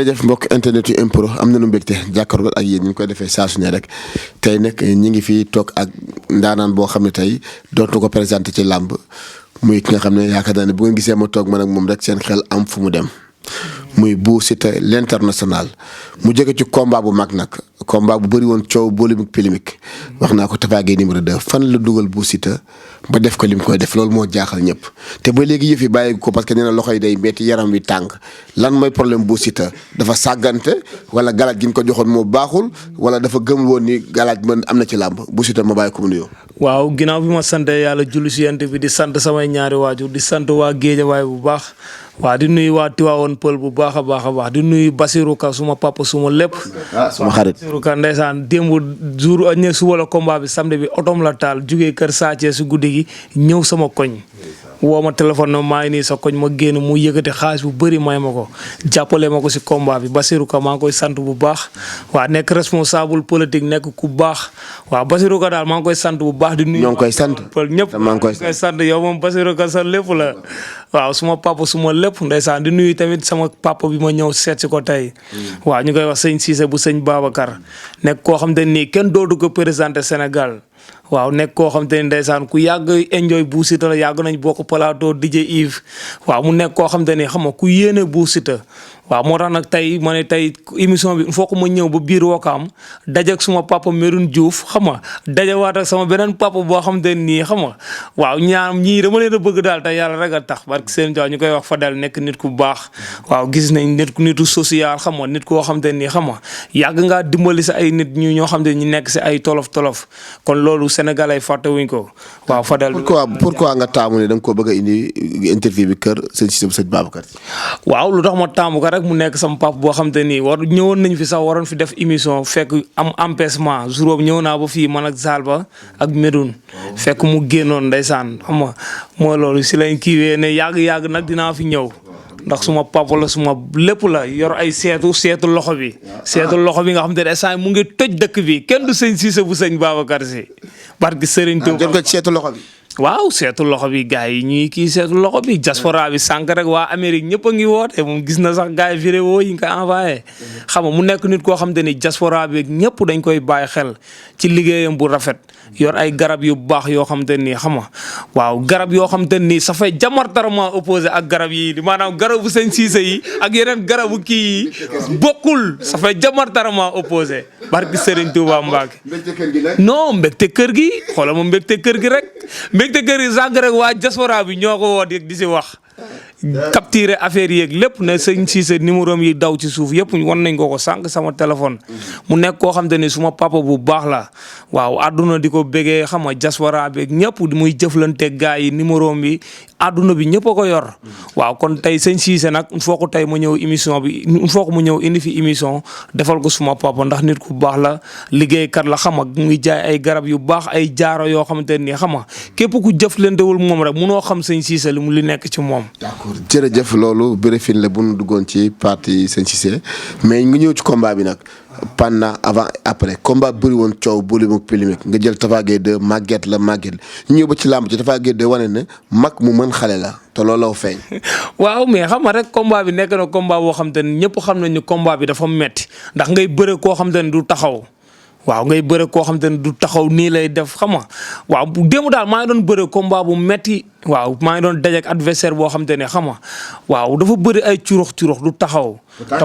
jërëjëf mbokk internet yu impro am nañu mbégte jàkkaarloo ak yéen ñu ngi koy defee saa su ne rek tey nag ñi ngi fi toog ak ndaanaan boo xam ne tey dootu ko présenté ci làmb muy ki nga xam ne yaakaar naa ne bu ngeen gisee ma toog man ak moom rek seen xel am fu mu dem muy Bou Siteu l'international mu jóge ci combat bu mag nag combat bu bëri woon coow polémique wax naa ko Tapha Gueye numéro 2 fan la dugal Bou Siteu ba def ko lim koy def loolu moo jaaxal ñëpp te ba léegi yëf yi bàyyi ko parce que nee na loxo yi day metti yaram wi tàng lan mooy problème Bou Siteu dafa sàggante wala galaaj gi ñu ko joxoon moo baaxul wala dafa gëm woon ni galaaj mën am na ci làmb Bou Siteu ma bàyyi ko mu nuyoo. waaw ginnaaw bi ma sant yàlla julli si yent bi di sant samay ñaari waajur di sant waa Géejawaay bu baax waa di nuyu waa Tiwaawoon Pël bu baax a baax di nuyu Basirou Ka suma papa suma lépp. suma xarit Basirou Ka ndeysaan démb jour ñëw suba la combat bi samedi bi otom la taal jugee kër Sathie si guddi gi ñëw sama koñ. woo ma téléphone na maa ngi nii sa koñ ma génn mu yëkkati xaalis bu bëri may ma ko jàppale ma ko si combat bi Basirou Ka maa ngi koy sant bu baax waa nekk responsable politique nekk ku baax waaw Basirou Ka daal maa ngi koy sant bu baax. di nuyu ñoo ngi koy sant ñëpp maa ngi koy sant yow moom Basirou Ka sa lépp la waaw suma papa suma lépp ndeysaan di nuyu tamit sama papa bi ma ñëw seet si ko tey waaw ñu koy wax sëñ Cissé bu sëñ Babacar nekk koo xam te nii kenn dootu ko présenté Sénégal waaw nekk koo xam te ni ndeysaan ku yàgg enjoy Bou Siteu la yàgg nañ bokk plateau DJ Yves waaw mu nekk koo xam te ni xam nga ku yéene Bou Siteu waaw moo tax nag tey ma ne tey émission bi il faut que ma ñëw ba biir Wakaam dajeeg suma papa Meroune Diouf xam nga dajewaat ak sama beneen papa boo xam te nii xam nga waaw ñaar ñii dama leen a bëgg daal te yàlla rek a tax parce que seen ñu koy wax Fadel nekk nit ku baax waaw gis nañ nitu social xam nga nit koo xam te nii xam nga yàgg ngaa dimbali si ay nit ñoo xam te ñu nekk si ay tolof kon loolu Sénégal ay fàtte wuñ ko waaw Fadel. pourquoi nga taamu ne da nga koo bëgg a indi interview bi kër sëñ Cissé bu sëñ Babacar. waaw lu tax ma taamu ko rek mu nekk sama papa boo xam te nii ñëwoon nañ fi sax waroon fi def émission fekk am empêchement jour boobu ñëw naa ba fii man ak Zalba ak Medoune fekk mu génnoon ndeysaan xam nga mooy loolu si lañ kiiwee ne yàgg nag dinaa fi ñëw. ndax suma papa la suma lépp la yor ay seetu loxo bi nga xam te ne instant mu ngi tëj dëkk bi kenn du sëñ Cissé bu sëñ Babacar Si barki Serigne Touba jot ko seetu loxo bi. waaw seetu loxo bi gars yi ñuy kii seetu loxo bi diaspora bi sànq rek waa Amérique ñëpp a ngi woote moom gis na sax gars yi vidéo yi nga ko envoyé xam nga mu nekk nit koo xam te ni diaspora bi ñëpp dañ koy bàyyi xel ci liggéeyam bu rafet yor ay garab yu baax yoo xam te ni xam nga waaw garab yoo xam te ni ça fait diamétralement opposé ak garab yi maanaam garabu sëñ Cissé yi ak yeneen garabu kii yi bokkul ça fait diamétralement opposé barki Serigne Touba Mbacke non mbégte kër gi xoolal ma mbégte kër gi rek mbégte kër gi sànq rek waa diaspora bi ñoo ko woo di si wax capturer affaire yeeg lépp ne sëñ Cissé numéro yi daw ci suuf yëpp wan nañ ko sànq sama téléphone mu nekk koo xam te ni suma papa bu baax la waaw àdduna di ko bégee xam nga diaspora bi ñëpp muy jëflante gars yi numéro bi àdduna bi ñëpp a ko yor waaw kon tey sëñ Cissé nag il faut que tey ma ñëw émission bi il faut que mu ñëw indi fi émission defal ko suma papa ndax nit ku baax la liggéeykat la xam nga muy jaay ay garab yu baax ay jaaro yoo xamante ni xam nga képp ku jëflantewul moom rek munoo xam sëñ Cissé li nekk ci moom. d'accord jërëjëf loolu briefing la bu nu duggoon ci parti sëñ Cissé mais nga ñëw ci combat bi nag pendant avant après combat bëri woon coow polémique nga jël Tapha Gueye 2 màgget la ñu ñëw ba ci làmb ci Tapha Gueye 2 wane ne mag mu mën xale la te loolu la feeñ. waaw mais xam nga rek combat bi nekk na combat boo xam te ne ñëpp xam nañ ni combat bi dafa metti ndax ngay bëre koo xam te ne du taxaw. waaw ngay bëre koo xam te ne du taxaw nii lay def xam nga waaw démb daal maa ngi doon bëre combat bu metti waaw maa ngi doon dajeek adversaire boo xam te ne xam nga waaw dafa bëri ay curux du taxaw.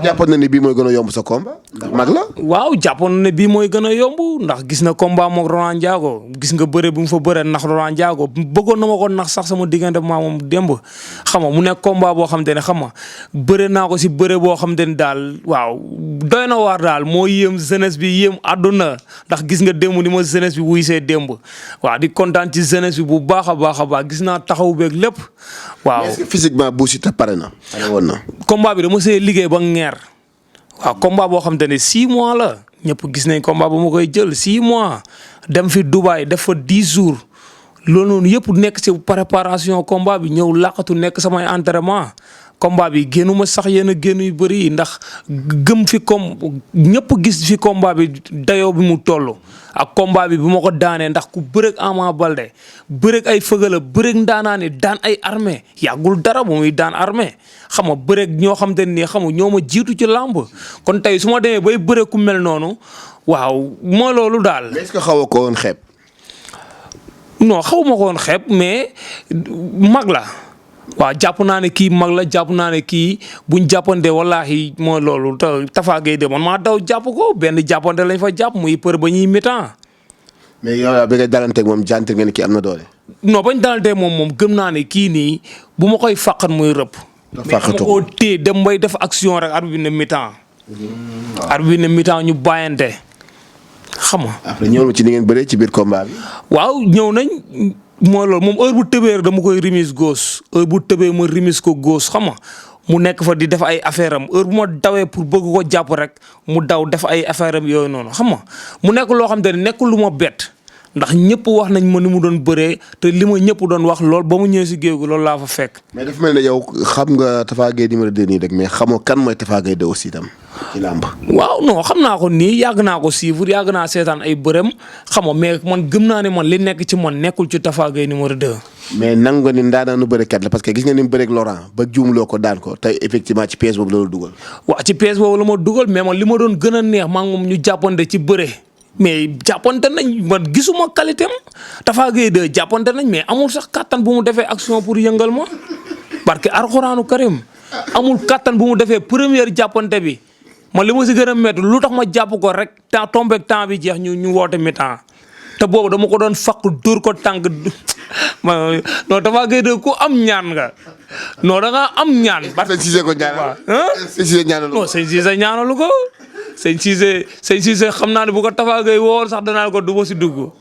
jàppoon na ni bii mooy gën a yomb sa combat ndax mag la. waaw jàppoon na ne bii mooy gën a yomb ndax gis na combat moog Roland Ndiago gis nga bëre bu mu fa bëree nax Roland Ndiago bëggoon na ma ko nax sax sama diggante maa moom démb xam nga mu nekk combat boo xam te ne xam nga bëre naa ko si bëre boo xam te ne daal waaw doy na waar daal moo yéem jeunesse bi yéem àdduna ndax gis nga démb ni ma jeunesse bi wuy see démb waaw di kontaan ci jeunesse bi bu baax a baax gis naa taxaw beeg lépp waaw. est-ce que physiquement Bou Siteu pare na. pare woon na. combat bi dama see liggéey ba ngeer waaw combat boo xam te ne 6 mois la ñëpp gis nañ combat ba ma koy jël 6 mois dem fi Dubaï def fa 10 jours loolu noonu yëpp nekk ci préparation combat bi ñëw laqatu nekk samay entraînement combat bi génnuma sax yenn génn yu bëri yi ndax gëm fi ñëpp gis fi combat bi dayoo bi mu toll ak combat bi bu ma ko daanee ndax ku bërëg Ama Baldé bërëg ay fëgala bërëg ndaanaani daan ay armée yàggul dara bu muy daan armée xam nga bërëg ñoo xam te nii xam nga ñoo ma jiitu ci làmb kon tey su ma demee bay bërëg ku mel noonu waaw moo loolu daal. mais est-ce que xaw ko woon xeeb. non xaw ma ko woon xeeb mais mag la. waaw jàpp naa ne kii mag la jàpp naa ne kii buñ jàppante wallaahi mooy loolu Tafa Gueye de man maa daw jàpp ko benn jàppante lañ fa jàpp muy për ba ñuy mi-temps. mais yow bi nga dalanteeg moom jantir nga ni kii am na doole. non bañ dalanteeg moom gëm naa ne kii nii bu ma koy fàqat muy rëpp. mais ma koo téye dem bay def action rek arbitre bi ne mi-temps. arbitre bi ne mi-temps ñu bàyyante xam nga. après ñëw ci ni ngeen bëree ci biir combat bi. waaw ñëw nañ. mooy loolu moom heure bu tëbee dama koy remise gauche heure bu tëbee ma remise ko gauche xam nga mu nekk fa di def ay affaire am heure bu ma dawee pour bëgg ko jàpp rek mu daw def ay affaire am yooyu noonu xam nga mu nekk loo xam te ne nekkul lu ma bett ndax ñëpp wax nañ ma ni mu doon bëree te li ma ñëpp doon wax lool ba mu ñëwee si géew gi loolu laa fa fekk. mais dafa mel ne yow xam nga Tafa Gueye numéro 2 nii rek mais xamoo kan mooy Tafa Gueye 2 aussi tam ci làmb. waaw non xam naa ko nii yàgg naa ko suivre yàgg naa seetaan ay bërëm xam nga mais man gëm naa ne man li nekk ci man nekkul ci Tafa Gueye numéro 2. mais nangu nga ni ndaanaanu bërekat la parce que gis nga ni mu bëreeg Laurent ba juumloo ko daan ko tey effectivement ci pièce boobu loolu dugal. waaw ci pièce boobu la ma dugal mais man li ma doon gën a neex maa ngi moom ñu jàppante ci bëre. mais jàppante nañ man gisuma qualité am Tafa Gueye 2 jàppante nañ mais amul sax kattan bu mu defee action pour yëngal ma parce que Alxuraanu Karim amul kattan bu mu defee première jàppante bi man li ma si gën a métti lu tax ma jàpp ko rek temps tombeeg temps bi jeex ñu woote mi-temps te boobu dama ko doon faq dóor ko tànk non Tafa Gueye 2 ku am ñaan nga non da ngaa am ñaan. sëñ Cissé ko ñaanal. sëñ Cissé ñaanalu ko non sëñ Cissé ñaanalu ko. sëñ Cissé xam naa ne bu ko Tafa Gueye wool sax danaa ko du ma si dugg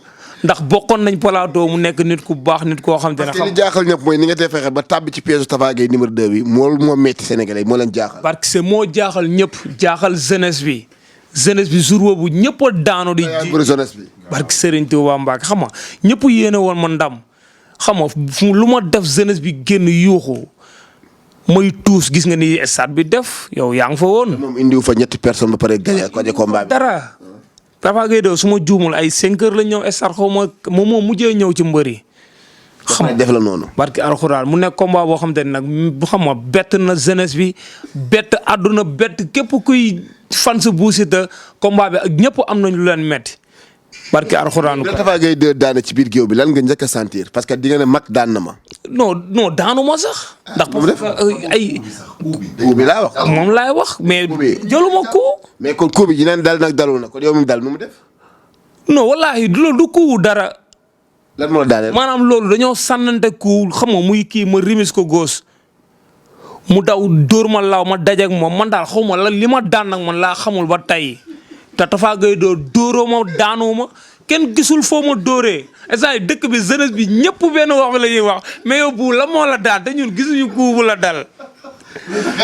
ndax bokkoon nañ plateau mu nekk nit ku baax nit koo xam te ne. parce que li jaaxal ñëpp mooy ni nga tey fexe ba tàbbi ci pièce Tafa Gueye numéro 2 bi moo metti Sénégalais moo leen jaaxal. parce que moo jaaxal ñëpp jaaxal jeunesse bi jour boobu ñëpp a daanu di. jeunesse bi. barke Serigne Touba Mbacke xam nga ñëpp yéene woon ma ndam xam nga lu ma def jeunesse bi génn yuuxu. mooy tuus gis nga ni stade bi def yow yaa ngi fa woon. moom indiwu fa ñetti personnes ba pare gagné ko combat bi. dara Tafa Gueye 2 su ma juumul ay 5 heures la ñëw stade xaw ma moom moo mujjee ñëw ci mbëri. xam nga def la noonu. barki alxuraan mu nekk combat boo xam te ne nag bu xam nga bett na jeunesse bi bett àdduna bett képp kuy fans Bou Siteu combat bi ak ñëpp am nañu lu leen metti barki alxuraanu ko Tafa Gueye 2 daane ci biir géew bi lan nga njëkk a sentir parce que di nga ne mag daan na ma. non daanu ma sax. ndax parce que ay. coup bi laa wax. moom laay wax mais jëluma ko. mais kon coup bi ñu naan dal nag dalul na kon yow mi dal nu mu def. non wallaahi loolu du coup dara. lan moo la daaneel. maanaam loolu dañoo sànnante coup xam nga muy kii ma rimis ko góos mu daw dóor ma law ma dajeeg moom man daal xaw ma la li ma daan nag man laa xamul ba tey te Tafa Gueye 2 dóoroo ma daanoo ma kenn gisul foo ma dóoree instant dëkk bi jeunesse bi ñëpp benn wax bi la ñuy wax mais yow bu la moo la daan te ñun gisuñu coup bu la dal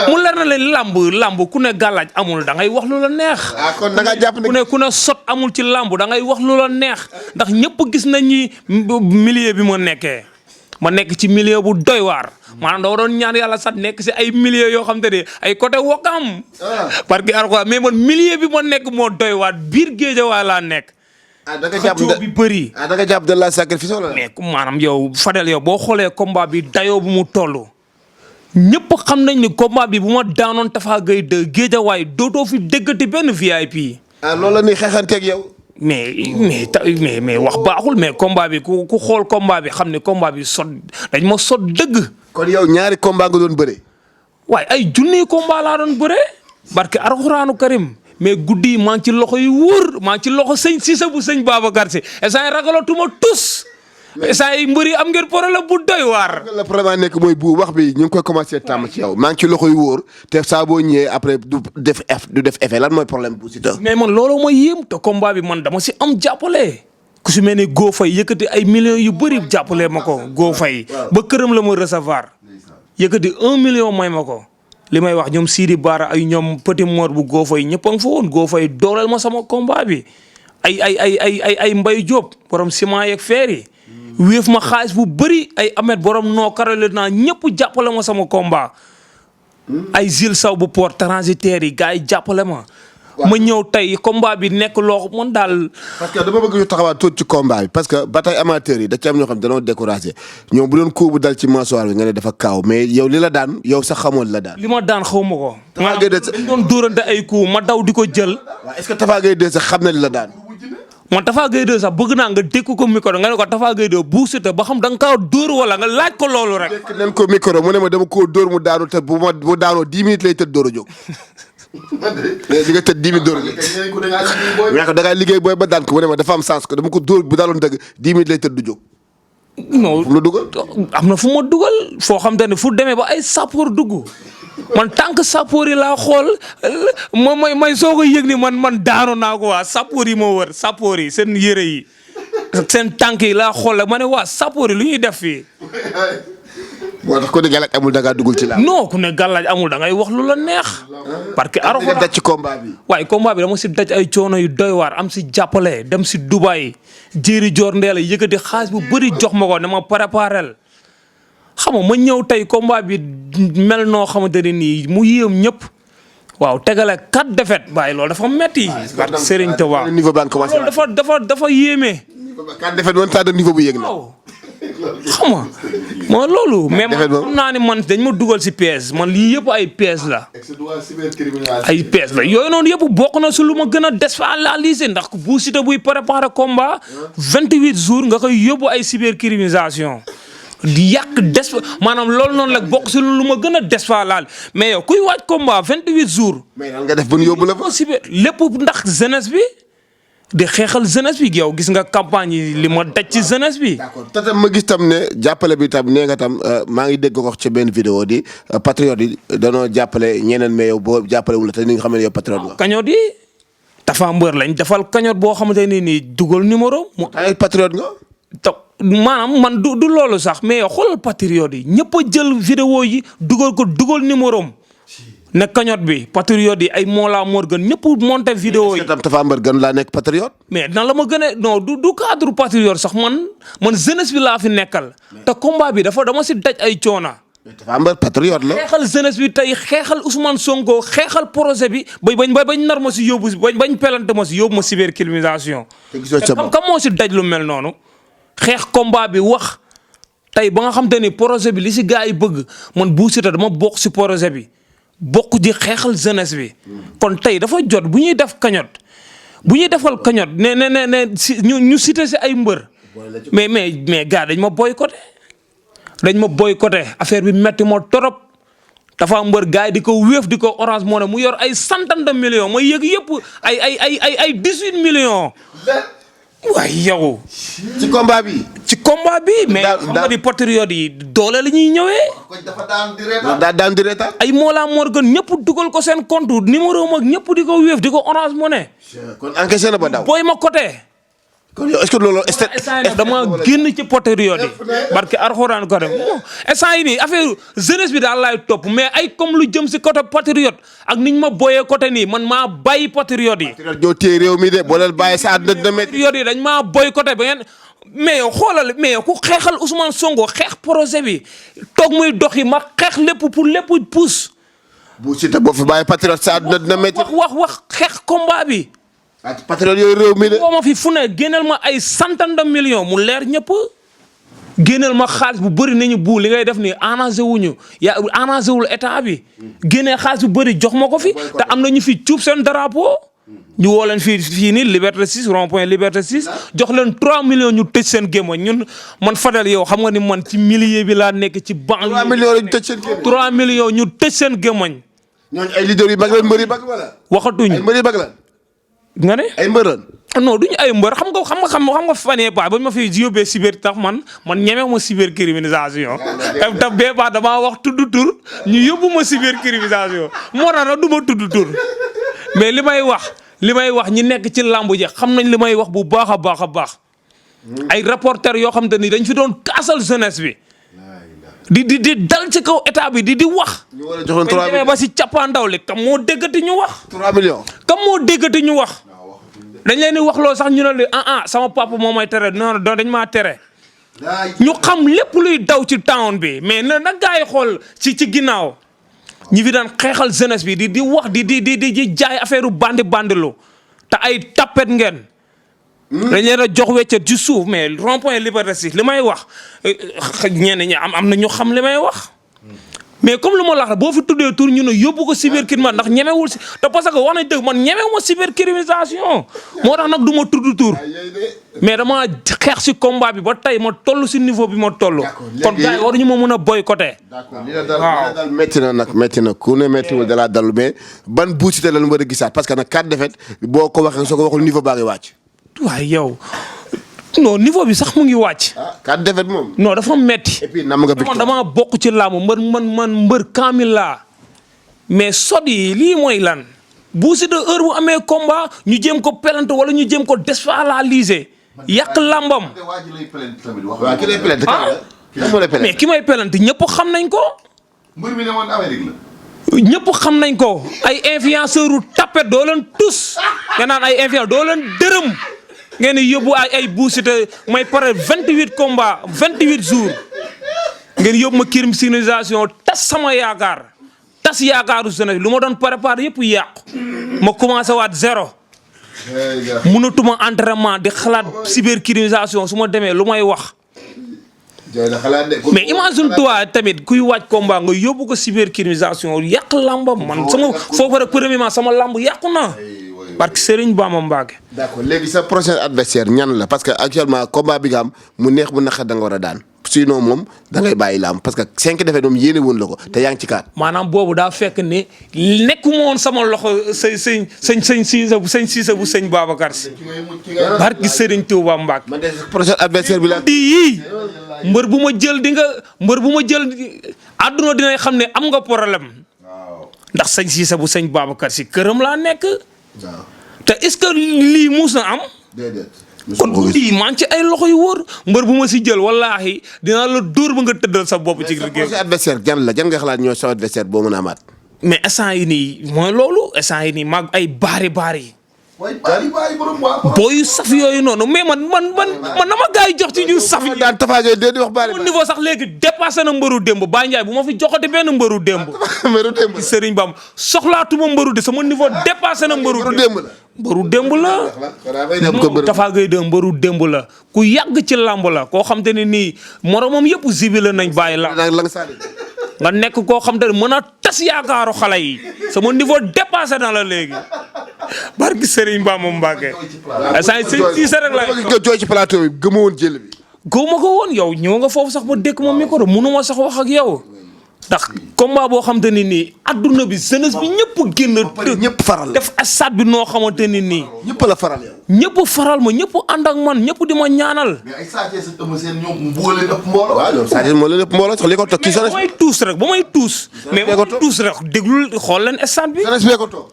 mu leer na leen lamb ku ne gàllaaj amul da ngay wax lu la neex. ah kon da nga jàpp ne ku ne sot amul ci lamb da ngay wax lu la neex ndax ñëpp gis nañ ni milieu bi ma nekkee. ma nekk ci milieu bu doy waar maanaam dama doon ñaan yàlla sax nekk si ay milieu yoo xam te ne ay côté Wokam. parce que alxuraan mais man milieu bi ma nekk moo doy waar biir Géejawaay laa nekk. da nga jàpp xëccoo bi bëri. da nga jàpp de la sacrifice wala. mais maanaam yow Fadel yow boo xoolee combat bi dayoo bu mu toll. ñëpp xam nañ ni combat bi bu ma daanoon Tafa Gueye 2 Géejawaay dootoo fi déggati benn VIP. loolu la ñuy xeexanteeg yow. mais wax baaxul mais combat bi ku xool combat bi xam ne combat bi sot dañ ma sot dëgg. kon yow ñaari combat nga doon bëre. waaye ay junniy combat laa doon bëre. barke Alxuraanu Karim mais guddi yi maa ngi ci loxo yu wóor maa ngi ci loxo sëñ Cissé bu sëñ Babacar Si instant yii ragalatuma tus. instant yii mbëri am ngeen problème bu doy waar. le problème nekk mooy bu wax bi ñu ngi koy commencé tàmm ci yow maa ngi ci loxo yu wóor te saa boo ñëwee après du def effet lan mooy problème bu Siteu. mais man looloo ma yéem te combat bi man dama si am jàppale. ku si mel ni Go Faye yëkkati ay millions yu bëri jàppale ma ko Go Faye ba këram la ma recevoir yëkkati 1 million may ma ko. li may wax ñoom Sidi Bara ay ñoom Petit Mor bu Go Faye ñëpp a nga fa woon Go Faye dooleel ma sama combat bi ay Mbaye Diop borom ciment yeeg fer yi. wéef ma xaalis bu bëri ay Ahmed borom noo karale naa ñëpp jàppale ma sama combat ay Zil Saw bu port transitaire yi gars yi jàppale ma. ma ñëw tey combat bi nekk loo man daal. parce que dama bëgg ñu taxawaat tuuti ci combat bi parce que ba tey amateurs yi da ci am ñoo xam dañoo découragé ñoom bu doon coup bu dal ci mâchoire bi nga ne dafa kaaw mais yow li la daan yow sax xamoon la daan. li ma daan xaw ma ko. Tapha Gueye dañ doon dóorante ay coup ma daw di ko jël. waaw est-ce que Tapha Gueye 2 sax xam na li la daan. man Tapha Gueye 2 sax bëgg naa nga dékku ko micro nga ne ko Tapha Gueye 2 Bou Siteu ba xam da nga kaa dóor wala nga laaj ko loolu rek. dékk nañ ko micro mu ne ma dama koo dóor mu daanu te bu daanoo 10 minutes lay tëdd dóor a jóg. di nga tëdd 10 minutes dóor a jóg. mais da ngaa liggéey booy ba daan ko mu ne ma dafa am sens ko dama ko dóor bu daaloon dëgg 10 minutes lay tëdd du jóg. non fu mu la dugal. am na fu ma dugal foo xam te ne fu demee ba ay sappoor dugg man tant que sappoor yi laa xool may soog a yëg ni man daanu naa ko waa sappoor yi ma wër sappoor yi seen yére yi seen tànk yi laa xool ma ne waa sappoor yi lu ñuy def fii. moo tax ku ne gàllaaj amul da ngaa dugul ci laa. non ku ne gàllaaj amul da ngay wax lu la neex. parce que nga daj ci combat bi. waaye combat bi dama si daj ay coono yu doy waar am si jàppale dem si Dubaï jéeri joor ndeela yëkkati xaalis bu bëri jox ma ko ne ma préparel xam nga ma ñëw tey combat bi mel noo xamante ne nii mu yéem ñëpp waaw tegale 4 défaites waaye loolu dafa metti parce que Serigne Touba niveau baa ngi commencé loolu dafa yéeme. 4 défaites woon tax de niveau bu yéeg na. waaw xam nga moo loolu. mais man xam naa ne man dañ ma dugal si pièce man lii yëpp ay pièce la. ay pièce la yooyu noonu yëpp bokk na su lu ma gën a déstabiliser ndax Bou Siteu buy préparer combat 28 jours nga koy yóbbu ay cybercriminalisation di yàq maanaam loolu noonu la bokk si lu ma gën a déstabiliser mais yow kuy waaj combat 28 jours. mais nan nga def ba ñu yóbbu la fa. lépp ndax jeunesse bi. di xeexal jeunesse bi yow gis nga campagne yi li ma daj ci jeunesse bi. d'accord te tam ma gis tam ne jàppale bi tam nee nga tam maa ngi dégg ko wax ci benn vidéo di patriote yi danoo jàppale ñeneen mais yow boo jàppale wu la te ni nga xam ne yow patriote nga. kañoot yi Tapha Mbeur lañ defal kañoot boo xamante ne nii dugal numéro. ay patriote nga. te maanaam man du loolu sax mais yow xoolal patriote yi ñëpp a jël vidéo yi dugal numéro am ne cagnotte bi patriote yi ay Mollah Morgun ñëpp monté vidéo yi. tam Tapha Mbeur gën laa nekk patriote. mais nan la ma gën a non du cadre patriote sax man jeunesse bi laa fi nekkal. te combat bi dama si daj ay coona. mais Tapha Mbeur patriote la. xeexal jeunesse bi tey xeexal Ousmane Sonko xeexal projet bi bañ nar ma si yóbbu bañ pelante ma si yóbbu ma cybercriminalisation. te gisoo ca bopp kam moo si daj lu mel noonu. xeex combat bi wax tey ba nga xam te ni projet bi li si gars yi bëgg man Bou Siteu dama bokk si projet bi. bokk di xeexal jeunesse bi kon tey dafa jot bu ñuy def cagnotte bu ñuy defal cagnotte ne si ñu cité si ay mbër mais gars dañ ma boycotté affaire bi metti ma torop dafa mbër gars yi di ko wéef di ko Orange Money mu yor ay centaine de millions ma yëg yëpp ay 18 millions. waaye yow. ci combat bi. mais xam nga ni patriote yi doole la ñuy ñëwee. daal daan di reetaan. ay Mollah Morgun ñëpp dugal ko seen compte numéro mag ñëpp di ko wéef di ko Orange Money. kon encaissé na ba daw. booy ma côté. kon yow est-ce que loolu. dama génn ci patriote yi. parce que Alxuraan ko def instant yi nii affaire jeunesse bi daal laay topp mais ay comme lu jëm si côté patriote ak niñ ma booyee côté nii man maa bàyyi patriote yi. ñoo téye réew mi de boo leen bàyyi sa àdduna dina métti. patriote yi dañ maa boycotté ba ngeen mais yow xoolal mais yow ku xeexal Ousmane Sonko xeex projet bi toog muy dox yi ma xeex lépp pour lépp pousse. Bou Siteu boo fi bàyyi patriote sa àdduna dina métti. wax xeex combat bi. patriote yooyu réew mi de. boo ma fi fu ne génneel ma ay centaine de millions mu leer ñëpp génneel ma xaalis bu bëri nañu bu li ngay def nii arrangé wuñu yaa arrangé wul état bi génnee xaalis bu bëri jox ma ko fi te am na ñu fi cuub seen drapeau ñu woo leen fii nii Liberté 6 rond-point Liberté 6 jox leen 3 millions ñu tëj seen gémmoñ ñun man Fadel yow xam nga ni man ci milieu bi laa nekk ci banlieue. 3 millions la ñu tëj seen gémmoñ. 3 millions ñu tëj seen gémmoñ. ñooñu ay leaders yu mag la mbër yu mag wala. waxatuñ ay mbër yu mag la. nga ne ay mbëroon. non duñu ay mbër xam nga fan yii ba ma fi yóbbee cyber tax man ñeme ma cybercriminalisation. te bee baax damaa wax tudd tur ñu yóbbu ma cybercriminalisation moo tax nag du ma tudd tur mais li may wax ñi nekk ci làmb ji xam nañ li may wax bu baax a baax. ay reporter yoo xam te ni dañ fi doon kaasal jeunesse bi. di dal ci kaw état bi di wax. ñu war a joxoon 3 millions ba si cappaandaw li kam moo déggati ñu wax. 3 millions. kam moo déggati ñu wax. dañ leen di wax loo sax ñu ne sama papa moo may tere non dañ maa tere. ñu xam lépp luy daw ci town bi mais na gaa yi xool ci ginnaaw. ñi fi daan xeexal jeunesse bi di wax di jaay affaire bandi te ay tapet ngeen. dañ leen a jox weccet ci suuf mais rond-point Liberté 6 li may wax ñenn ñi am na ñu xam li may wax. mais comme lu ma la wax boo fi tuddee tur ñu ne yóbbu ko cybercriminalisation ndax ñemewul si te parce que wax nañ dëgg man ñemewu ma cybercriminalisation moo tax nag du ma tudd tur mais dama xeex si combat bi ba tey ma toll si niveau bi ma toll. kon gars yi waruñu ma mën a boycotter. d'accord li la dal métti na nag métti na ku ne méttiwul dalaa dal mais ban Bou Siteu la ñu war a gisaat parce que nag 4 défaites boo ko waxee soo ko waxul niveau baa ngi wàcc. waaye yow non niveau bi sax mu ngi wàcc. 4 défaites moom. non dafa metti et puis nam nga victoire dama bokk ci làmb man mbër kaamil laa mais sot yi lii mooy lan Bou Siteu heure bu amee combat ñu jéem ko pelante wala ñu jéem ko déstabiliser yàq làmbam. waaw ki lay pelante mais ki may pelante ñëpp xam nañ ko. mbër mi ne woon Amérique la. ñëpp xam nañ ko ay influenceurs yu tapet doo leen tus nga naan ay influenceurs doo leen dërëm. ngeen di yóbbu ay Bou Siteu may pare 28 combats 28 jours ngeen yóbbu ma criminalisation tas sama yaakaar tas yaakaaru jeunesse lu ma doon préparé yëpp yàqu ma commencé waat zéro mënatuma entraînement di xalaat cybercriminalisation su ma demee lu may wax. mais imagine toi tamit kuy waaj combat nga yóbbu ko cybercriminalisation yàq lambam man sama foofu rek premièrement sama lamb yàqu na. parce que Serigne Bamba Mbacké. d'accord léegi sa prochain adversaire ñan la parce que actuellement combat bi nga am mu neex bu naqar da nga war a daan sinon moom da ngay bàyyi laam parce que 5 défaites moom yéene woon la ko te yaa ngi ci 4. maanaam boobu daa fekk ne nekkuma woon sama loxo sëñ Cissé bu sëñ Babacar Si. barki Serigne Touba Mbacké. man de prochain adversaire bi la. yii mbër bu ma jël àdduna dinañ xam ne am nga problème. ndax sëñ Cissé bu sëñ Babacar Si këram laa nekk. waaw te est-ce que lii muus na am. déedéet. kon lii maa ngi ci ay loxo yu wóor mbër bu ma si jël wallaahi dinaa la dóor ba nga tëddal sa bopp ci liggéey. sa adversaire jan nga xalaat ñoo sa adversaire boo mën a amaat. mais instant yi nii mooy loolu instant yi nii maag ay baari. booyu saf yooyu noonu mais man na ma gars yi jox ci ñu saf yi. daan tafaagee déedéet wax baari. mon niveau sax léegi dépassé na mbëru démb Baye Ndiaye bu ma fi joxati benn mbëru démb. mbëru démb la Serigne Bam soxlaatuma mbëru de sama niveau dépassé na mbëru démb la. mbëru démb la. Tafa Gueye de mbëru démb la ku yàgg ci làmb la koo xam te ne nii moromam yëpp zibi nañ bàyyi la. nga nekk koo xam te ne mën a tas yaakaaru xale yi sama niveau dépassé na la léegi. barki Serigne Bamba Mbacké. saa sëñ Cissé rek la. jooy ci plateau bi gëmoo woon jël bi. gëwuma ko woon yow ñëw nga foofu sax ba dékk ma micro mënuma sax wax ak yow. ndax combat boo xamante ni nii adduna bi jeunesse bi ñëpp génn. ñëpp faral def stade bi noo xamante ni nii. ñëpp la faral yow. ñëpp faral ma ñëpp ànd ak man ñëpp di ma ñaanal. mais ay Sa Thiès ak Eumeu Sène ñoom mu bëgg leen ëpp mbooloo. waaw loolu Sa Thiès moo leen ëpp mbooloo sax li ko toog ci jeunesse ba may tuus rek ba may tuus. mais ba may tuus rek déglul xool leen stade bi. jeunesse bee ko toog.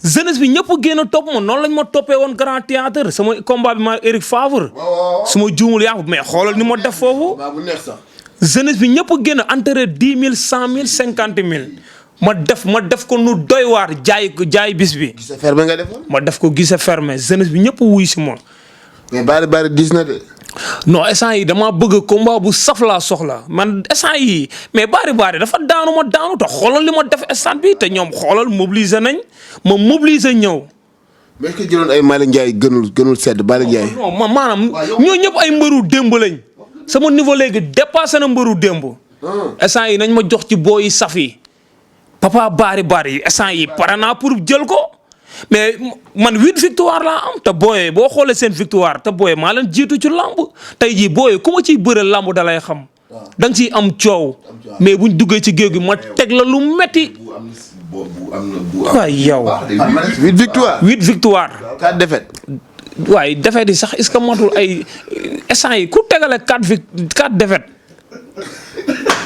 jeunesse bi ñëpp génn topp ma noonu lañ ma toppee woon grand théâtre sama combat bi ma Eric Favre. su ma juumul yaa mais xoolal ni ma def foofu. bu neex sax. jeunesse bi ñëpp génn entré 10 000 100 000 50 000 ma def ko nu doy waar jaay bis bi. gise fermé nga defoon. ma def ko gise fermé jeunesse bi ñëpp wuy si ma. mais bari diis na de. non instant yi dama bëgg combat bu saf laa soxla man instant yi mais bari dafa daanu ma daanu te xoolal li ma def instant bi te ñoom xoolal mobiliser nañ ma mobiliser ñëw. mais est-ce que jëloon ay Malick Ndiaye gënul sedd Malick Ndiaye. non maanaam ñoo ñëpp ay mbëru démb lañ. sama niveau léegi dépassé na mbëru démb. instant yi nañ ma jox ci booyi saf yi. papa bari instant yi pare naa pour jël ko. mais man 8 victoire laa am te booyee boo xoolee seen victoire te booyee maa leen jiitu ci lamb tey jii booyee ku ma ciy bëre lamb da lay xam. da nga ciy am coow. mais buñ duggee ci géej gi ma teg la lu metti. waay yow. 8 victoire. 8 victoire. 4 défaites. waaye défaites yi sax est-ce que matul ay instant yi ku tegale 4 défaites.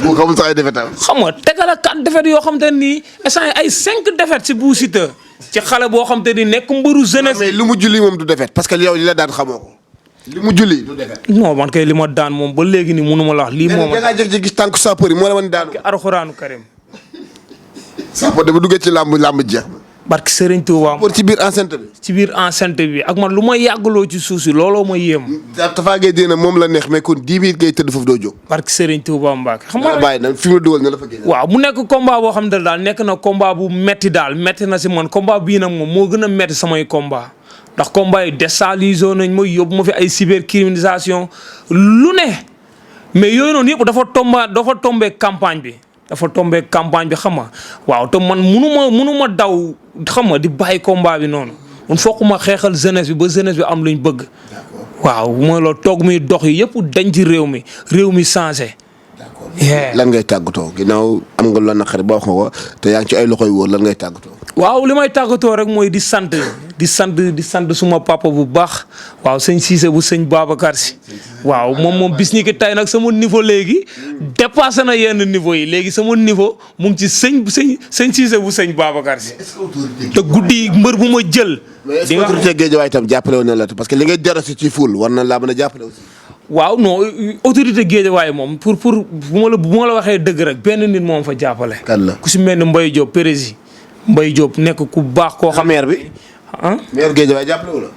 bu xamul sax ay défaites am. xam nga tegale 4 défaites yoo xam te nii instant yi ay 5 défaites si Bou Siteu ci xale boo xam te ni nekk mbëru jeunesse. mais lu mu julli moom du défaite parce que yow li la daan xamoo ko. li mu julli du défaite. non man kay li ma daan moom ba léegi nii mënu ma la wax lii moom. da ngaa jékki-jékki gis tànku sapeur yi moo la wan daanu. Alxuraanu Karim. sapeur dafa duggee ci làmb jeex. barki Serigne Touba. pour ci biir enceinte bi. ci biir enceinte bi ak man lu ma yàggaloo ci suuf si looloo ma yéem. Tapha Gueye dina moom la neex mais kon 10 minutes ngay tëdd foofu doo jóg. barki Serigne Touba Mbacke. xam nga nga bàyyi na fi mu dugal na la fa génne. waaw mu nekk combat boo xam ne daal nekk na combat bu metti daal metti na si man combat bii nag moom moo gën a metti samay combat ndax combat yi déstabilisé nañ ma yóbbu ma fi ay cybercriminalisation lu ne mais yooyu noonu yëpp dafa tombé campagne bi. dafa tombé campagne bi xam nga waaw te man munu ma daw xam nga di bàyyi combat bi noonu man foog ma xeexal jeunesse bi ba jeunesse bi am luñ bëgg. waaw mooy loolu toog muy dox yi yëpp dañ ci réew mi changé. lan ngay tàggatoo ginnaaw am nga lu naqari ba wax nga ko te yaa ngi ci ay loxoy wóor lan ngay tàggatoo. waaw li may tàggatoo rek mooy di sant suma papa bu baax waaw sëñ Cissé bu sëñ Babacar Si waaw moom bis ñi ki tey nag sama niveau léegi dépassé na yenn niveau yi léegi sama niveau mu ngi ci sëñ Cissé bu sëñ Babacar Si te guddi mbër bu ma jël. di nga autorité Guédiawaye itam jàppale woon na la parce que li ngay jarasi ci ful war na laa mën a jàppale aussi. waaw non autorité Guédiawaye moom pour bu ma la waxee dëgg rek benn nit moom fa jàppale. kan la ku si mel ni Mbaye Diop président Mbaye Diop nekk ku baax koo xam. maire bi. ah maire Guédiawaye jàppale wu la.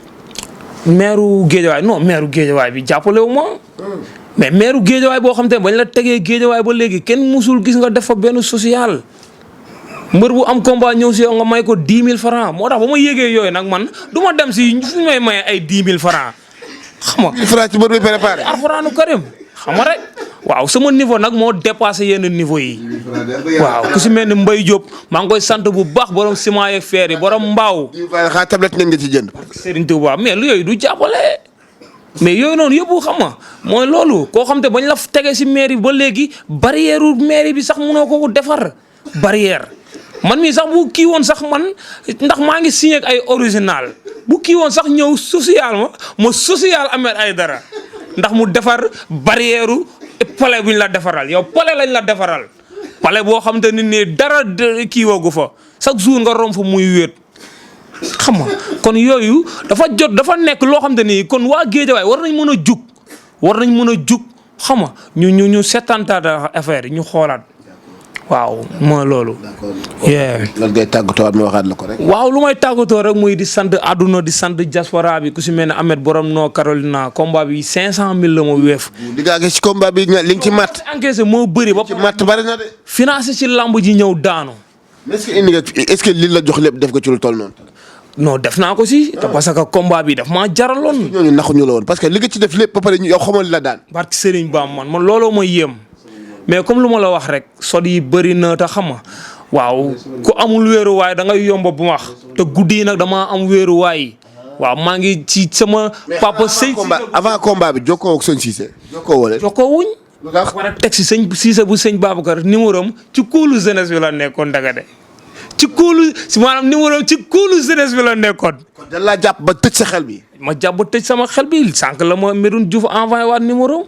maire Guédiawaye non maire Guédiawaye bi jàppale wu ma. mais maire Guédiawaye boo xam te ne bañ la tegee Guédiawaye ba léegi kenn musul gis nga def fa benn social. mbër bu am combat ñëw si yow nga may ko 10 000 francs moo tax ba ma yégee yooyu nag man du ma dem si fu may maye ay 10 000 francs xam nga. 10 francs ci mbër bi préparé. Alxuraanu Karim xam nga rek. waaw sama niveau nag moo dépassé yenn niveau yi. waaw ku si mel ni Mbaye Diop maa ngi koy sant bu baax borom ciment yeeg fer yi borom mbaaw. xaa tablette ngeen nga ci jënd. Serigne Touba mais lu yooyu du jàppale. mais yooyu noonu yëpp xam nga mooy loolu koo xam te bañ la tege si mairie ba léegi barrière mairie bi sax mënoo ko defar barrière. man mii sax bu kii woon sax man ndax maa ngi signé ak ay original bu kii woon sax ñëw social ma social Ahmed Aïdara ndax mu defar barrière palais bu ñu la defaral yow palais lañ la defaral palais boo xam te ne nii dara kii woogu fa chaque jour nga rom fa muy wéet xam nga kon yooyu dafa nekk loo xam te ni kon waa Guédiawaye war nañ mën a jug xam nga ñu seetantaat affaire yi ñu xoolaat. waaw mooy loolu. lan ngay tàggatoo at ma waxaat la ko rek. waaw lu may tàggatoo rek muy di sant àdduna di sant diaspora bi ku si mel ne Ahmed borom noo Carolina combat bi 500000 la ma weef. di nga ci combat bi li nga ci matt. encaissé moo bëri ba. ci matt bari na de. financé ci lamb ji ñëw daanu. est-ce que indi nga est-ce que li la jox lépp def ko ci lu toll noonu. non def naa ko si. te parce que combat bi daf maa jaraloon. ñooñu naxuñu la woon parce que li nga ci def lépp ba pare yow xamoon la daan. barki Serigne Ba man looloo ma yéem. mais comme lu ma la wax rek sot yi bëri na te xam nga waaw ku amul wéeruwaay da ngay yomb bu wax te guddi yi nag damaa am wéeruwaay waaw maa ngi ci sama papa sëñ avant combat bi jokkoo ak sëñ Cissé. jokkoo wuñ. lu tax war a teg si sëñ Cissé bu sëñ Babacar numéro am ci kóolu jeunesse bi la nekkoon daga de ci kóolu maanaam numéro am ci kóolu jeunesse bi la nekkoon. kon dañ laa jàpp ba tëj sa xel bi. ma jàpp ba tëj sama xel bi sànq la ma Medoune Diouf envoyé waat numéro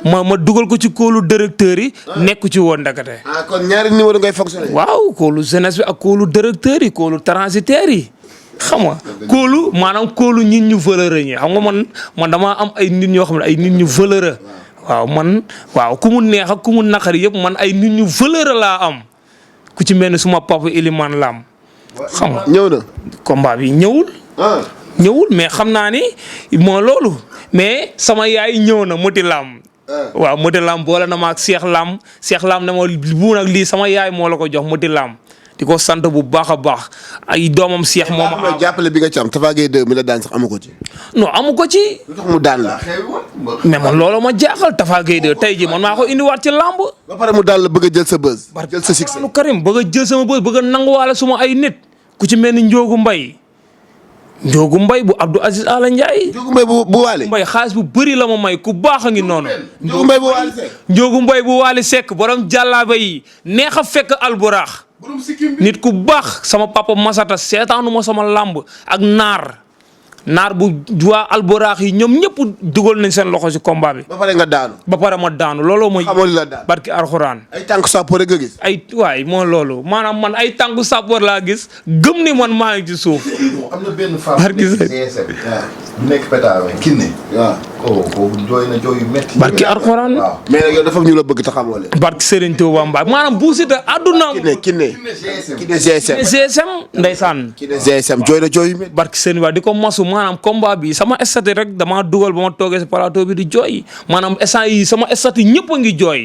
ma dugal ko ci kóolu directeur yi. nekku ci woon ndakate. kon ñaari numéro ngay fonctionné. waaw kóolu jeunesse bi ak kóolu directeur yi kóolu transitaire yi xam nga kóolu maanaam kóolu nit ñu valeureux ñi xam nga man damaa am ay nit ñoo xam ne ay nit ñu valeureux. waaw ku mu neex ak ku mu naqari yëpp man ay nit ñu valeureux laa am ku ci mel ni suma papa Elimane Lam. xam nga ñëw na. combat bi ñëwul. ñëwul mais xam naa ni moo loolu mais sama yaay ñëw na Moti Lam. waaw Moti Lam boole na ma ak Cheikh Lam ne ma bu nag lii sama yaay moo la ko jox Moti Lam di ko sant bu baax a baax ay doomam Cheikh moom. jàppale bi nga ci am Tapha Gueye 2 mi la daan sax amu ko ci. non amu ko ci. lu tax mu daan la. mais man loolu ma jaaxal Tapha Gueye 2 tey jii man maa ko indiwaat ci lamb. ba pare mu daan la bëgg a jël sa buzz. jël sa succès Karim bëgg a jël sama buzz bëgg a nanguwaale suma ay nit ku ci mel ni Ndiogu Mbaye bu Abdou Aziz Ala Ndiaye. Ndiogu Mbaye bu Waly. Mbaye xaalis bu bëri la ma may ku baax a ngi noonu. Ndiogu Mbaye bu Waly Seck. Ndiogu Mbaye bu Waly Seck borom jàllaaba yi neex a fekk alburaax. nit ku baax sama papa Masata seetaanu ma sama lamb ak naar naar bu waa alboraax yi ñoom ñëpp dugal nañ seen loxo si combat bi. ba pare nga daanu. ba pare ma daanu looloo mooy. xamoo li la daan barki alxuraan. ay tànk sappo rek nga gis. ay waay moo loolu maanaam man ay tànku sappoor laa gis gëm ni man maa ngi ci suuf. am na benn femme bu nekk GSM. bu nekk Pétaawe Kiné. waaw kooku jooy na jooy yu métti. barki alxuraan. waaw mais nag yow dafa ñu la bëgg te xamoo leen. barki Serigne Touba Mbaye maanaam Bou Siteu àdduna. Kiné GSM. GSM ndeysaan. Kiné GSM jooy na jooy yu métti. barki Serigne Ba di ko masu maanaam combat bi sama statut rek damaa dugal ba ma toogee si plateau bi di jooy maanaam instant yi sama statut ñëpp a ngi jooy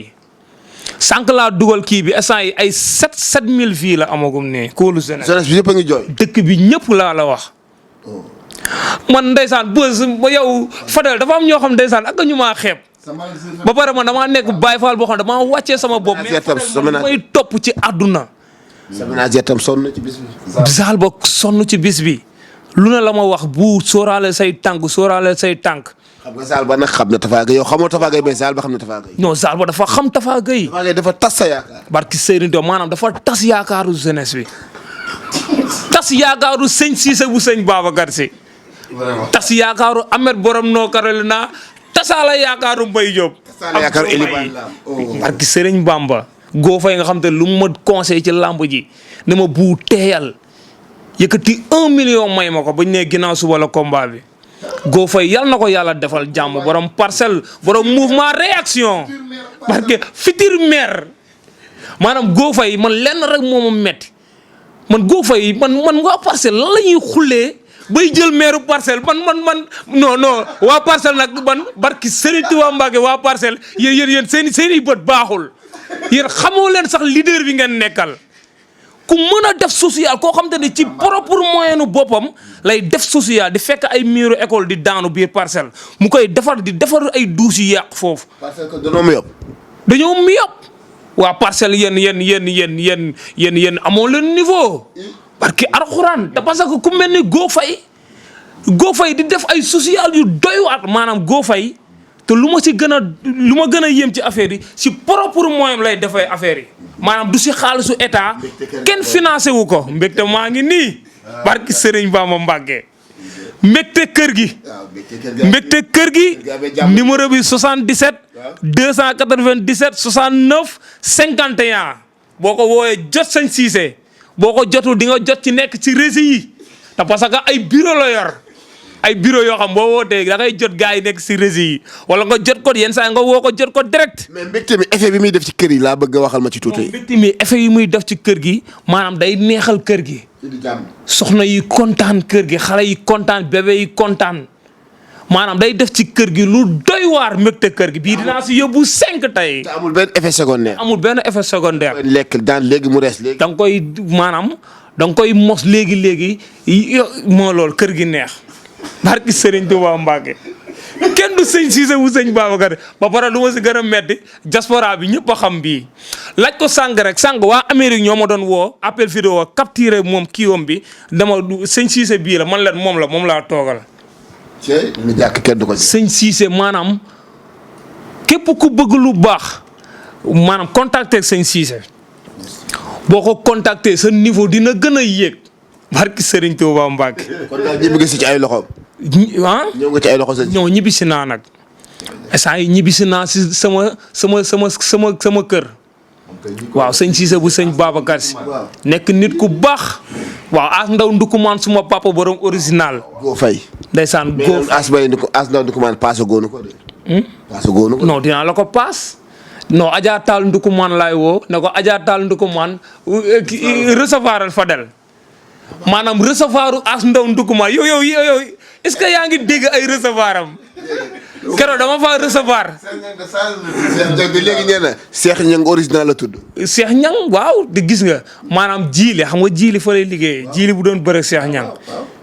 sànq laa dugal kii bi instant yi ay 7000 fii la amagum ne kóolu Sénégal. jeunesse bi ñëpp a ngi jooy. dëkk bi ñëpp laa la wax. man ndeysaan bës ba yow Fadel dafa am ñoo xam ndeysaan ak ñu maa xeeb. ba pare man damaa nekk Baye Fall boo xam ne damaa wàccee sama bopp. mais Fadel may topp ci àdduna. sa ménagère tam sonn ci bis bi. Zal ba sonn ci bis bi. lu ne la ma wax bu sóoraale say tànk sóoraale say tànk. xam nga Zal ba nag xam na Tafa Gueye yow xamoo Tafa Gueye mais Zal ba xam na Tafa Gueye. non Zal ba dafa xam Tafa Gueye. Tafa Gueye dafa tas sa yaakaar. barki Serigne Ndo maanaam dafa tas yaakaaru jeunesse bi. tas yaakaaru sëñ Cissé bu sëñ Babacar Si. tas yaakaaru Ahmed Borom noo Carolina tasaala yaakaaru Mbaye Diop. tasaala yaakaaru Eliman Lam. barki Serigne Bamba. Goo Fay nga xam te lu mu ma conseillé ci làmb ji ne ma bu teeyal yëkkati 1 million may ma ko bañ ne ginnaaw suba la combat bi. Goo Fay yal na ko yàlla defal jàmm borom parcelle borom mouvement réaction parce que futur maire maanaam Goo Fay man lenn rek moo ma metti man Goo Fay man waa parcelle lan la ñuy xullee bay jël maire parcelle man non waa parcelle nag man barki Serigne Touba Mbacké waa parcelle yéen seen i bët baaxul yéen xamoo leen sax leader bi ngeen nekkal. ku mën a def social koo xam te ne ci propre moyenu boppam lay def social di fekk ay miiru école di daanu biir parcelle mu koy defar di defar ay duus yu yàq foofu. parce que dañoo mu yóbbu. dañoo mu yóbbu waa parcelle yéen amoo leen niveau. parce que alxuraan te parce que ku mel ni Goo Fay di def ay social yu doy waat maanaam Goo Fay te lu ma gën a yéem ci affaire yi si propre moyen lay defee affaire yi. maanaam du si xaalisu état kenn financé wu ko mbégte maa ngi nii barki Serigne Bamba Mbacké mbégte kër gi numéro bi 77 297 69 51 boo ko woowee jot Sëñ Cissé boo ko jotul di nga jot ci nekk ci réseau yi te parce que ay bureau la yor ay bureau yoo xam boo wootee da ngay jot gars yi nekk si réseau yi wala nga jot ko yenn saa nga woo ko jot ko direct. mais mbégte mi effet bi muy def ci kër yi laa bëgg a waxal ma ci tuuti. mbégte mi effet yi muy def ci kër gi maanaam day neexal kër gi. soxna yi kontaan kër gi xale yi kontaan bébé yi kontaan maanaam day def ci kër gi lu doy waar mbégte kër gi bii dinaa si yóbbu 5 tey. te amul benn effet secondaire. amul benn effet secondaire. lekk daan léegi mu rees léegi. da nga koy maanaam da nga koy mos léegi moo loolu kër gi neex. barki Serigne Touba Mbacké kenn du Sëñ Cissé wu sëñ Babacar ba pare lu ma si gën a metti diaspora bi ñëpp a xam bii laaj ko sàng waa Amérique ñoo ma doon woo appel vidéo capturé moom kiiwam bi dama Sëñ Cissé bii la man leen moom laa toogal. ñu jàkk kenn du ko. Sëñ Cissé maanaam képp ku bëgg lu baax maanaam contacter ak Sëñ Cissé boo ko contacter sa niveau dina gën a yéeg. barki Serigne Touba Mbacké. kon daal ñibbi nga si ci ay loxoom. ñëw nga ci ay loxo ñëw ñibbisi naa nag. instant yi ñibbisi naa si sama kër. waaw Sëñ Cissé bu sëñ Babacar Si. nekk nit ku baax. waaw as ndaw ndukumaan suma papa borom original. Goo Fay. ndeysaan Goo Fay as ndaw ndukumaan paase góonu ko de. paase góonu ko. non dinaa la ko paas. non Adja Tall ndukumaan laay woo ne ko Adja Tall ndukumaan recevoir Fadel. maanaam recevoir as ndaw ndukuma yow est-ce que yaa ngi dégg ay recevoir am keroog dama fa recevoir. léegi nee na Cheikh Niang original la tudd. Cheikh Niang waaw di gis nga maanaam jiili xam nga jiili fa lay liggéeyee jiili bu doon bëre Cheikh Niang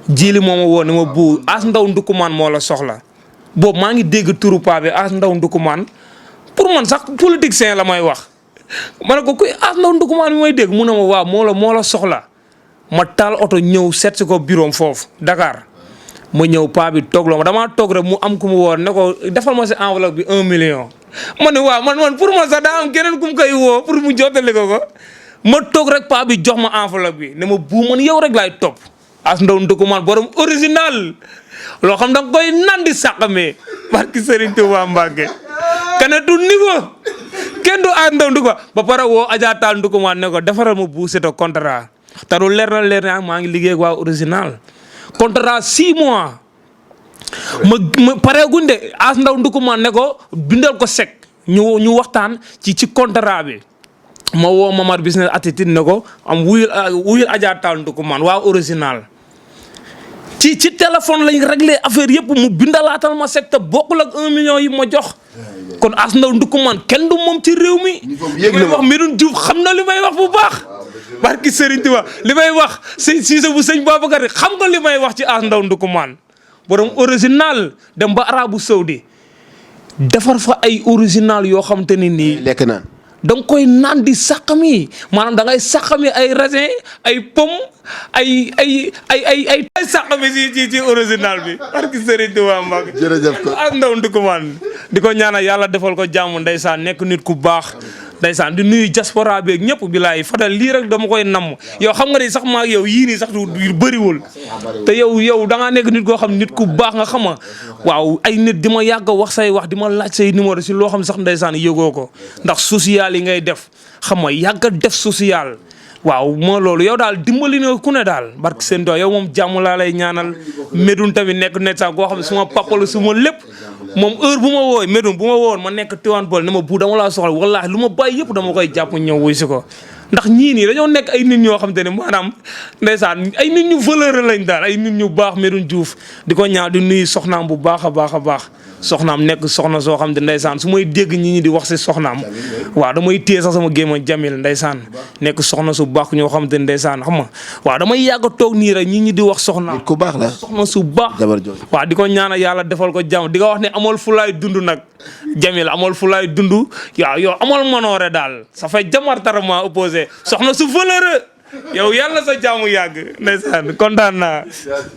jiili moo ma woo ne ma bu as ndaw ndukumaan moo la soxla boobu maa ngi dégg turu paa bi as ndaw ndukumaan pour man sax politicien la may wax ma ne ko kuy as ndaw ndukumaan bi may dégg mu ne ma waaw moo la soxla. ma taal oto ñëw seet si ko bureau foofu Dakar ma ñëw paa bi toog loo ma damaa toog rek mu am ku mu woo ne ko defal ma si enveloppe bi 1 million. ma ne waaw man pour ma sax daa am keneen ku mu koy woo pour mu jottali ko ma toog rek paa bi jox ma enveloppe bi ne ma bu man yow rek laay topp. as ndaw ndëkkumaan borom original loo xam da nga koy nandi sàqamee barki Serigne Touba Mbacke kane du niveau kenn du As Ndaw Ndoukoumane ba pare woo Adja Tall Ndoukoumane ne ko defaral ma buuse to contrat te du leer na maa ngi liggéey ak waa original contrat 6 mois ma pareeguñ de As Ndaw Ndoukoumane ne ko bindal ko sec ñu waxtaan ci contrat bi ma woo Mamar business attitude ne ko am wuyul Adja Tall Ndoukoumane waa original ci téléphone lañ réglé affaire yëpp mu bindalaatal ma sec te bokkul ak 1 million yi ma jox kon As Ndaw Ndoukoumane kenn du moom ci réew mi. li may wax Medoune Diouf xam na li may wax bu baax. barki Serigne Touba li may wax sëñ Cissé bu sëñ Babacar xam nga li may wax ci As Ndaw Ndoukoumane borom original dem ba Arabu Saoudi defar fa ay original yoo xam te ne nii. lekk naan. da nga koy naan di sàqami maanaam da ngay sàqami ay raisin ay pomme ay sàqami ci original bi barki Serigne Touba Mbacke. jërëjëf ko As Ndaw Ndoukoumane di ko ñaanal yàlla defal ko jàmm ndeysaan nekk nit ku baax ndeysaan di nuyu diaspora beeg ñëpp bilaay Fadel lii rek dama koy namm yow xam nga ni sax maa yow yii nii sax du bëriwul te yow da ngaa nekk nit koo xam nit ku baax nga xama waaw ay nit di ma yàgg wax say wax di ma laaj say numéro si loo xam sax ndeysaan yëgoo ko ndax social yi ngay def xam nga yàgg a def social waaw moo loolu yow daal dimbali na ku ne daal barke seen doo yow moom jàmm laa lay ñaanal Medoune tamit nekk sax koo xam ne suma papa la suma lépp moom heure bu ma wooy Medoune bu ma woowoon ma nekk Tivaouane Peulh ne ma bu dama laa soxla wallaahi lu ma bàyyi yëpp dama koy jàpp ñëw wuy si ko ndax ñii nii dañoo nekk ay nit ñoo xam te ne maanaam ndeysaan ay nit ñu valeur lañ daal ay nit ñu baax Medoune Diouf di ko ñaaw di nuyu soxnaam bu baax a baax soxnaam nekk soxna soo xam te ndeysaan su may dégg ñi di wax si soxnaam waaw damay téye sax sama gémma Jamil ndeysaan nekk soxna su baax ñoo xam te ndeysaan xam nga waaw damay yàgg a toog nii rek ñi di wax soxnaam ku baax la soxna su baax jabar jooju waaw di ko ñaanal yàlla defal ko jàmm di ko wax ne amal fulaay dund nag Jamil amal fulaay dund yow amal manoore daal ça fait diamétralement opposé soxna su valeur yow yàlla sa jàmm yàgg ndeysaan kontaan naa